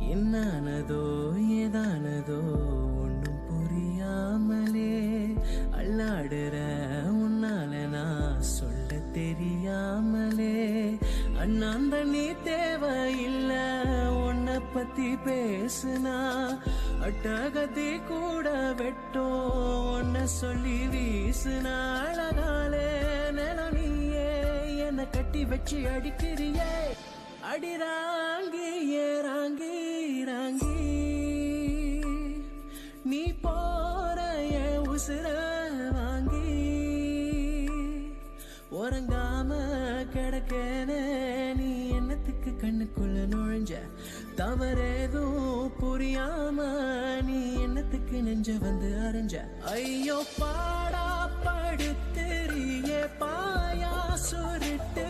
என்னானதோ ஏதானதோ ஒன்னும் புரியாமலே அல்லாடுற உன்னால நான் சொல்ல தெரியாமலே அண்ணாந்த நீ தேவையில்ல உன்னை பத்தி பேசுனா அட்டகத்தி கூட வெட்டோ உன்னை சொல்லி வீசுனா அழகாலே நிலம் நீயே என்னை கட்டி வச்சு அடிக்கிறியே அடிராங்கி ஏறாங்கி ராங்கி நீ போற என் உசுர வாங்கி உறங்காம கிடக்கேனே நீ என்னத்துக்கு கண்ணுக்குள்ள நுழைஞ்ச தவறேதும் புரியாம நீ என்னத்துக்கு நெஞ்ச வந்து அரைஞ்ச ஐயோ பாடா படுத்தெறிய பாயா சுருட்டு